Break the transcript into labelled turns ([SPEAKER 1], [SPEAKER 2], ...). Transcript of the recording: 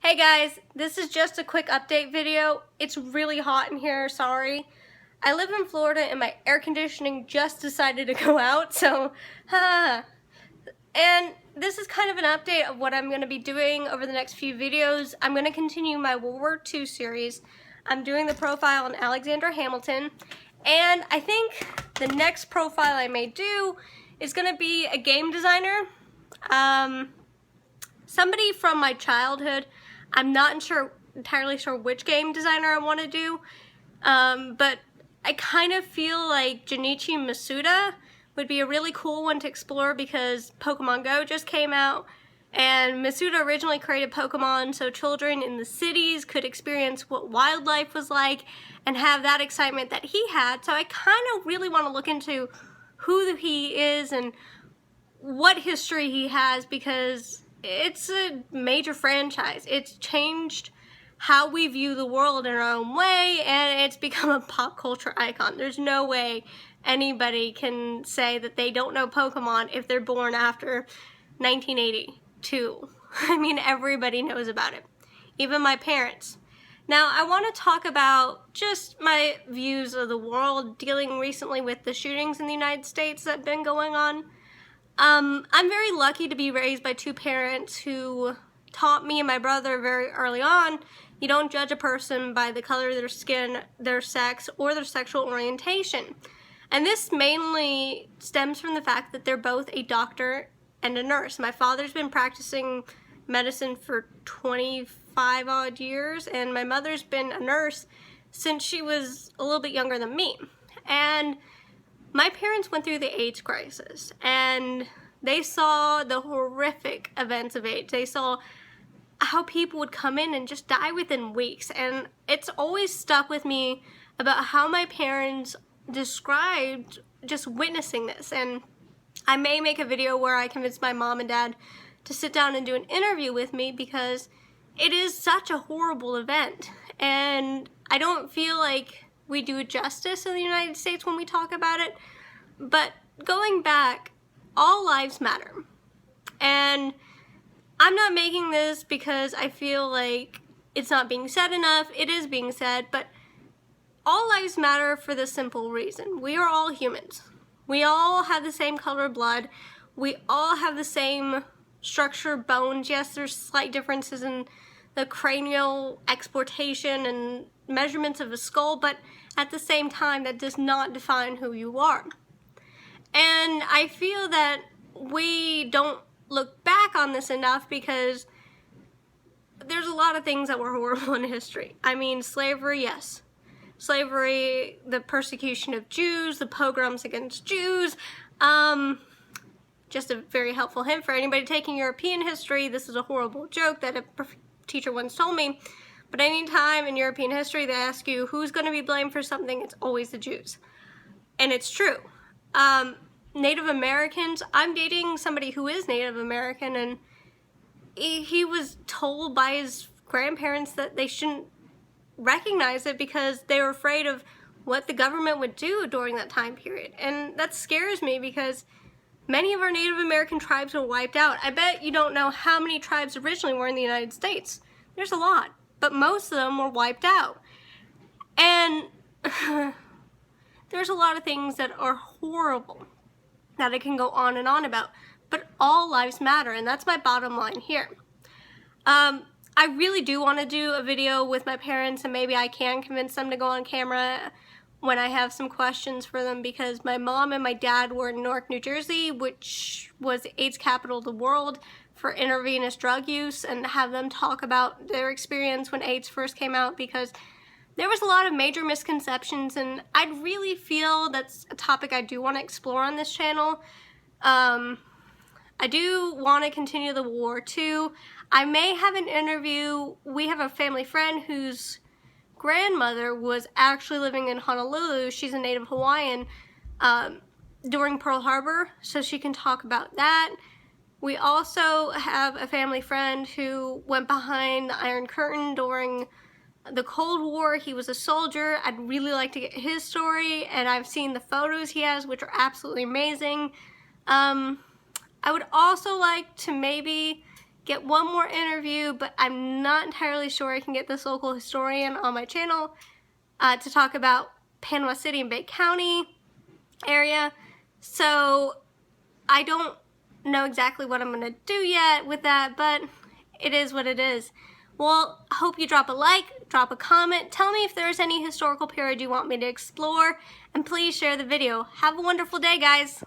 [SPEAKER 1] Hey guys, this is just a quick update video. It's really hot in here, sorry. I live in Florida and my air conditioning just decided to go out, so, And this is kind of an update of what I'm going to be doing over the next few videos. I'm going to continue my World War II series. I'm doing the profile on Alexander Hamilton, and I think the next profile I may do is going to be a game designer. Somebody from my childhood. I'm not entirely sure which game designer I want to do, but I kind of feel like Junichia Masuda would be a really cool one to explore because Pokemon Go just came out, and Masuda originally created Pokemon so children in the cities could experience what wildlife was like and have that excitement that he had. So I kind of really want to look into who he is and what history he has, because it's a major franchise. It's changed how we view the world in our own way, and it's become a pop culture icon. There's no way anybody can say that they don't know Pokemon if they're born after 1982. I mean, everybody knows about it, even my parents. Now, I want to talk about just my views of the world, dealing recently with the shootings in the United States that have been going on. I'm very lucky to be raised by two parents who taught me and my brother very early on, you don't judge a person by the color of their skin, their sex, or their sexual orientation. And this mainly stems from the fact that they're both a doctor and a nurse. My father's been practicing medicine for 25 odd years, and my mother's been a nurse since she was a little bit younger than me. And my parents went through the AIDS crisis, and they saw the horrific events of AIDS. They saw how people would come in and just die within weeks, and it's always stuck with me about how my parents described just witnessing this. And I may make a video where I convince my mom and dad to sit down and do an interview with me, because it is such a horrible event, and I don't feel like we do justice in the United States when we talk about it. But going back, all lives matter, and I'm not making this because I feel like it's not being said enough. It is being said, but all lives matter for the simple reason. We are all humans. We all have the same color of blood. We all have the same structure of bones. Yes, there's slight differences in the cranial exportation and measurements of a skull, but at the same time, that does not define who you are. And I feel that we don't look back on this enough because there's a lot of things that were horrible in history. I mean, slavery, yes. Slavery, the persecution of Jews, the pogroms against Jews. Just a very helpful hint for anybody taking European history. This is a horrible joke that a teacher once told me. But anytime in European history they ask you who's going to be blamed for something, it's always the Jews. And it's true. Native Americans, I'm dating somebody who is Native American, and he was told by his grandparents that they shouldn't recognize it because they were afraid of what the government would do during that time period. And that scares me because many of our Native American tribes were wiped out. I bet you don't know how many tribes originally were in the United States. There's a lot, but most of them were wiped out. And there's a lot of things that are horrible that I can go on and on about, but all lives matter, and that's my bottom line here. I really do want to do a video with my parents, and maybe I can convince them to go on camera when I have some questions for them, because my mom and my dad were in Newark, New Jersey, which was the AIDS capital of the world for intravenous drug use, and have them talk about their experience when AIDS first came out, because there was a lot of major misconceptions, and I really feel that's a topic I do want to explore on this channel. I do want to continue the War II. I may have an interview. We have a family friend whose grandmother was actually living in Honolulu. She's a native Hawaiian during Pearl Harbor, so she can talk about that. We also have a family friend who went behind the Iron Curtain during the Cold War. He was a soldier. I'd really like to get his story, and I've seen the photos he has, which are absolutely amazing. I would also like to maybe get one more interview, but I'm not entirely sure I can get this local historian on my channel to talk about Panama City and Bay County area. So I don't know exactly what I'm gonna do yet with that, but it is what it is. Well, I hope you drop a like, drop a comment, tell me if there's any historical period you want me to explore, and please share the video. Have a wonderful day, guys.